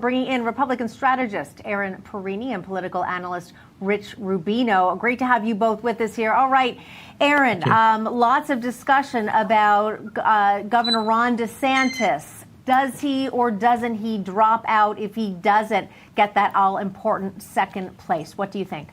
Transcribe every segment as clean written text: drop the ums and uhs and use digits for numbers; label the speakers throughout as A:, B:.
A: Bringing in Republican strategist Aaron Perini and political analyst Rich Rubino. Great to have you both with us here. All right, Aaron, lots of discussion about Governor Ron DeSantis. Does he or doesn't he drop out if he doesn't get that all-important second place? What do you think?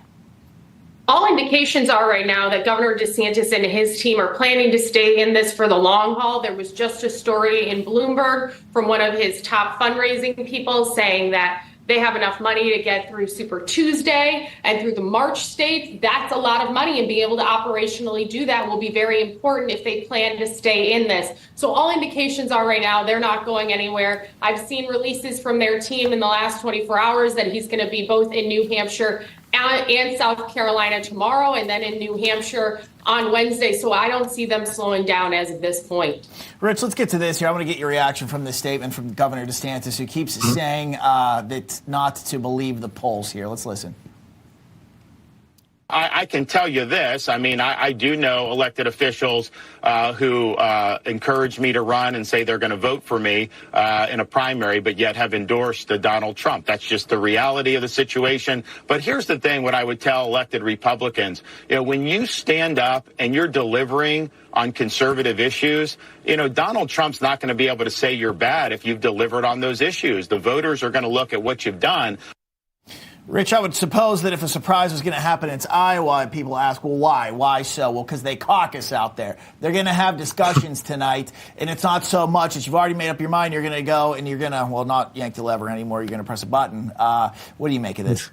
B: All indications are right now that Governor DeSantis and his team are planning to stay in this for the long haul. There was just a story in Bloomberg from one of his top fundraising people saying that they have enough money to get through Super Tuesday and through the March states. That's a lot of money, and being able to operationally do that will be very important if they plan to stay in this. So all indications are right now they're not going anywhere. I've seen releases from their team in the last 24 hours that he's going to be both in New Hampshire and South Carolina tomorrow, and then in New Hampshire on Wednesday. So I don't see them slowing down as of this point.
C: Rich, let's get to this here. I want to get your reaction from this statement from Governor DeSantis, who keeps saying that not to believe the polls here. Let's listen.
D: I can tell you this. I mean, I do know elected officials who encourage me to run and say they're going to vote for me in a primary, but yet have endorsed Donald Trump. That's just the reality of the situation. But here's the thing, what I would tell elected Republicans, when you stand up and you're delivering on conservative issues, Donald Trump's not going to be able to say you're bad if you've delivered on those issues. The voters are going to look at what you've done.
C: Rich, I would suppose that if a surprise was going to happen, it's Iowa, and people ask, well, why? Why so? Well, because they caucus out there. They're going to have discussions tonight, and it's not so much as you've already made up your mind. You're going to go and you're going to, well, not yank the lever anymore. You're going to press a button. What do you make of this?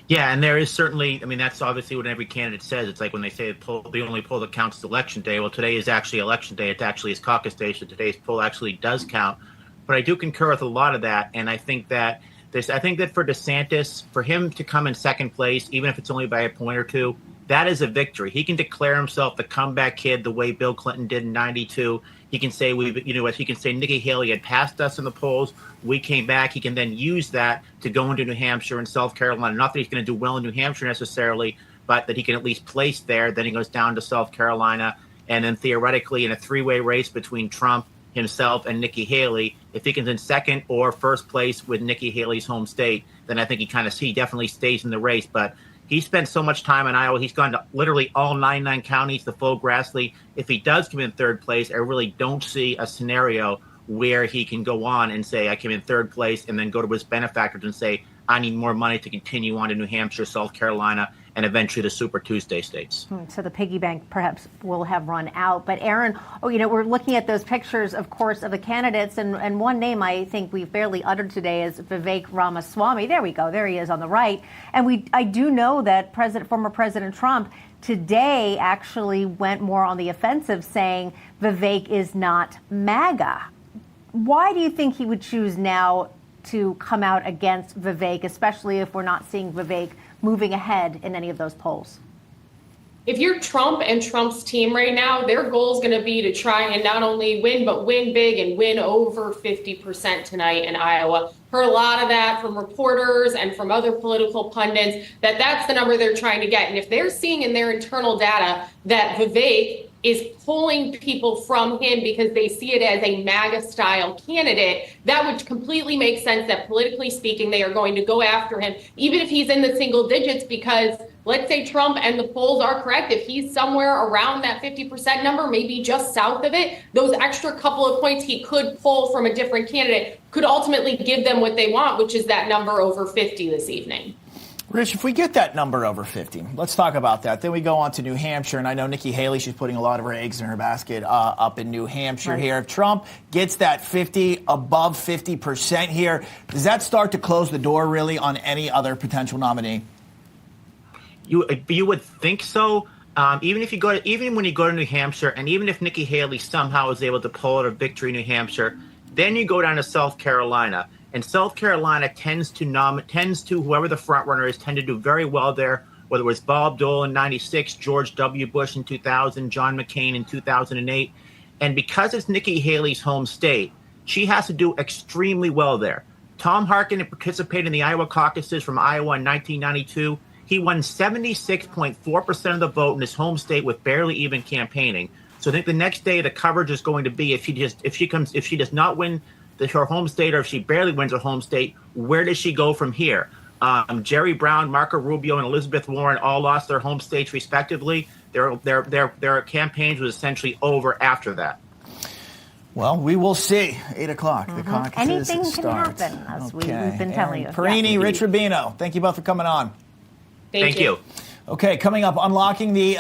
E: Yeah, and there is certainly, I mean, that's obviously what every candidate says. It's like when they say the only poll that counts is election day. Well, today is actually election day. It actually is caucus day, so today's poll actually does count. But I do concur with a lot of that, and I think that for DeSantis, for him to come in second place, even if it's only by a point or two, that is a victory. He can declare himself the comeback kid the way Bill Clinton did in '92. He can say he can say Nikki Haley had passed us in the polls. We came back. He can then use that to go into New Hampshire and South Carolina. Not that he's going to do well in New Hampshire necessarily, but that he can at least place there. Then he goes down to South Carolina, and then theoretically in a three-way race between Trump, himself, and Nikki Haley, if he comes in second or first place with Nikki Haley's home state, then I think he definitely stays in the race. But he spent so much time in Iowa. He's gone to literally all 99 counties, the full Grassley. If he does come in third place, I really don't see a scenario where he can go on and say, I came in third place, and then go to his benefactors and say, I need more money to continue on to New Hampshire, South Carolina, and eventually the Super Tuesday states.
A: So the piggy bank perhaps will have run out. But Aaron, we're looking at those pictures, of course, of the candidates. And one name I think we've barely uttered today is Vivek Ramaswamy. There we go. There he is on the right. And I do know that former President Trump today actually went more on the offensive, saying Vivek is not MAGA. Why do you think he would choose now to come out against Vivek, especially if we're not seeing Vivek moving ahead in any of those polls?
B: If you're Trump and Trump's team right now, their goal is going to be to try and not only win, but win big and win over 50% tonight in Iowa. Heard a lot of that from reporters and from other political pundits, that's the number they're trying to get. And if they're seeing in their internal data that Vivek is pulling people from him because they see it as a MAGA-style candidate, that would completely make sense that politically speaking, they are going to go after him, even if he's in the single digits, because let's say Trump and the polls are correct. If he's somewhere around that 50% number, maybe just south of it, those extra couple of points he could pull from a different candidate could ultimately give them what they want, which is that number over 50 this evening.
C: Rich, if we get that number over 50, let's talk about that. Then we go on to New Hampshire, and I know Nikki Haley, she's putting a lot of her eggs in her basket up in New Hampshire here. If Trump gets that 50, above 50% here, does that start to close the door really on any other potential nominee?
E: You would think so. Even when you go to New Hampshire, and even if Nikki Haley somehow is able to pull out a victory in New Hampshire, then you go down to South Carolina. And South Carolina tends to whoever the front runner is, tend to do very well there, whether it was Bob Dole in 96, George W. Bush in 2000, John McCain in 2008. And because it's Nikki Haley's home state, she has to do extremely well there. Tom Harkin participated in the Iowa caucuses from Iowa in 1992. He won 76.4% of the vote in his home state with barely even campaigning. So I think the next day the coverage is going to be if she does not win her home state, or if she barely wins her home state, where does she go from here? Jerry Brown, Marco Rubio, and Elizabeth Warren all lost their home states respectively. Their campaigns was essentially over after that.
C: Well, we will see. 8 o'clock. The caucuses
A: Anything can
C: start.
A: happen, as we've been
C: Erin
A: telling you.
C: Perini,
A: Yeah.
C: Rich Rubino, thank you both for coming on.
B: Thank you.
C: Okay, coming up, unlocking the